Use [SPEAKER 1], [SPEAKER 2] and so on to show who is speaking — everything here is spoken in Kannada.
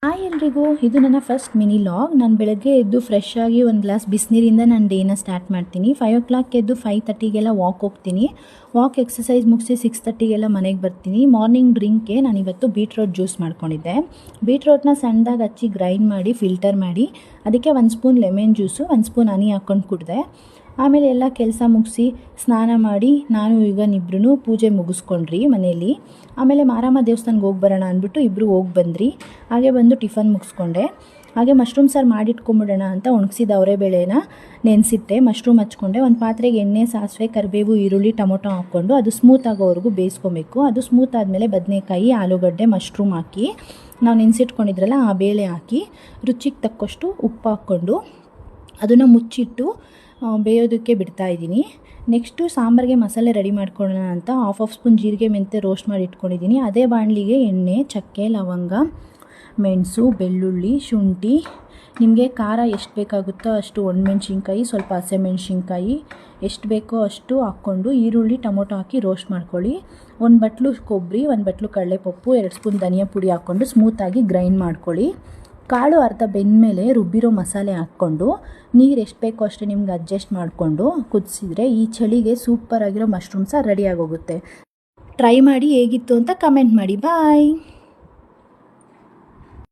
[SPEAKER 1] ಹಾಯ್ ಎಲ್ರಿಗೂ, ಇದು ನನ್ನ ಫಸ್ಟ್ ಮಿನಿ ಲಾಗ್. ನಾನು ಬೆಳಗ್ಗೆ ಎದ್ದು ಫ್ರೆಶ್ ಆಗಿ ಒಂದು ಗ್ಲಾಸ್ ಬಿಸಿನೀರಿಂದ ನಾನು ಡೇನ ಸ್ಟಾರ್ಟ್ ಮಾಡ್ತೀನಿ. 5 o'clock ಎದ್ದು 5:30ಗೆಲ್ಲ ವಾಕ್ ಹೋಗ್ತೀನಿ. ವಾಕ್ ಎಕ್ಸಸೈಸ್ ಮುಗಿಸಿ 6:30ಗೆಲ್ಲ ಮನೆಗೆ ಬರ್ತೀನಿ. ಮಾರ್ನಿಂಗ್ ಡ್ರಿಂಕ್ಗೆ ನಾನು ಇವತ್ತು ಬೀಟ್ರೋಟ್ ಜ್ಯೂಸ್ ಮಾಡ್ಕೊಂಡಿದ್ದೆ. ಬೀಟ್ರೋಟ್ನ ಸಣ್ಣದಾಗಿ ಹಚ್ಚಿ ಗ್ರೈಂಡ್ ಮಾಡಿ ಫಿಲ್ಟರ್ ಮಾಡಿ ಅದಕ್ಕೆ 1 ಸ್ಪೂನ್ ಲೆಮನ್ ಜ್ಯೂಸು 1 ಸ್ಪೂನ್ ಹನಿ ಹಾಕ್ಕೊಂಡು ಕುಡಿದೆ. ಆಮೇಲೆ ಎಲ್ಲ ಕೆಲಸ ಮುಗಿಸಿ ಸ್ನಾನ ಮಾಡಿ ನಾನು ಈಗ ಇಬ್ಬರೂ ಪೂಜೆ ಮುಗಿಸ್ಕೊಂಡ್ರಿ ಮನೇಲಿ. ಆಮೇಲೆ ಮಾರಮ್ಮ ದೇವಸ್ಥಾನಕ್ಕೆ ಹೋಗಿ ಬರೋಣ ಅಂದ್ಬಿಟ್ಟು ಇಬ್ಬರು ಹೋಗಿ ಬಂದ್ರಿ. ಹಾಗೆ ಬಂದು ಟಿಫನ್ ಮುಗಿಸ್ಕೊಂಡೆ. ಹಾಗೆ ಮಶ್ರೂಮ್ ಸಾರು ಮಾಡಿಟ್ಕೊಂಬಿಡೋಣ ಅಂತ ಒಣಗಿಸಿದ ಅವರೆಬೇಳೆನ ನೆನೆಸಿಟ್ಟೆ. ಮಶ್ರೂಮ್ ಹಚ್ಕೊಂಡೆ. ಒಂದು ಪಾತ್ರೆಗೆ ಎಣ್ಣೆ, ಸಾಸಿವೆ, ಕರಿಬೇವು, ಈರುಳ್ಳಿ, ಟೊಮೊಟೊ ಹಾಕ್ಕೊಂಡು ಅದು ಸ್ಮೂತ್ ಆಗೋವರೆಗೂ ಬೇಯಿಸ್ಕೊಬೇಕು. ಅದು ಸ್ಮೂತ್ ಆದಮೇಲೆ ಬದನೆಕಾಯಿ, ಆಲೂಗಡ್ಡೆ, ಮಶ್ರೂಮ್ ಹಾಕಿ ನಾವು ನೆನೆಸಿಟ್ಕೊಂಡಿದ್ರಲ್ಲ ಆ ಬೇಳೆ ಹಾಕಿ ರುಚಿಗೆ ತಕ್ಕಷ್ಟು ಉಪ್ಪು ಹಾಕ್ಕೊಂಡು ಅದನ್ನು ಮುಚ್ಚಿಟ್ಟು ಬೇಯೋದಕ್ಕೆ ಬಿಡ್ತಾಯಿದ್ದೀನಿ. ನೆಕ್ಸ್ಟು ಸಾಂಬಾರಿಗೆ ಮಸಾಲೆ ರೆಡಿ ಮಾಡ್ಕೊಳ್ಳೋಣ ಅಂತ ಹಾಫ್ ಸ್ಪೂನ್ ಜೀರಿಗೆ ಮೆಂತ್ಯ ರೋಸ್ಟ್ ಮಾಡಿ ಇಟ್ಕೊಂಡಿದ್ದೀನಿ. ಅದೇ ಬಾಣಲಿಗೆ ಎಣ್ಣೆ, ಚಕ್ಕೆ, ಲವಂಗ, ಮೆಣಸು, ಬೆಳ್ಳುಳ್ಳಿ, ಶುಂಠಿ, ನಿಮಗೆ ಖಾರ ಎಷ್ಟು ಬೇಕಾಗುತ್ತೋ ಅಷ್ಟು ಒಣಮೆಣ್ಸಿನ್ಕಾಯಿ, ಸ್ವಲ್ಪ ಹಸಿಮೆಣ್ಸಿನ್ಕಾಯಿ ಎಷ್ಟು ಬೇಕೋ ಅಷ್ಟು ಹಾಕ್ಕೊಂಡು ಈರುಳ್ಳಿ, ಟೊಮೊಟೊ ಹಾಕಿ ರೋಸ್ಟ್ ಮಾಡ್ಕೊಳ್ಳಿ. 1 ಬಟ್ಲು ಕೊಬ್ಬರಿ, 1 ಬಟ್ಲು ಕಡಲೆಪಪ್ಪು, 2 ಸ್ಪೂನ್ ಧನಿಯಾ ಪುಡಿ ಹಾಕ್ಕೊಂಡು ಸ್ಮೂತಾಗಿ ಗ್ರೈಂಡ್ ಮಾಡ್ಕೊಳ್ಳಿ. ಕಾಳು ಅರ್ಧ ಬೆಂದಮೇಲೆ ರುಬ್ಬಿರೋ ಮಸಾಲೆ ಹಾಕ್ಕೊಂಡು ನೀರು ಎಷ್ಟು ಬೇಕೋ ಅಷ್ಟು ನಿಮ್ಗೆ ಅಡ್ಜಸ್ಟ್ ಮಾಡಿಕೊಂಡು ಕುದಿಸಿದ್ರೆ ಈ ಚಳಿಗೆ ಸೂಪರಾಗಿರೋ ಮಶ್ರೂಮ್ ಸಾರು ರೆಡಿ ಆಗೋಗುತ್ತೆ. ಟ್ರೈ ಮಾಡಿ ಹೇಗಿತ್ತು ಅಂತ ಕಮೆಂಟ್ ಮಾಡಿ. ಬಾಯ್.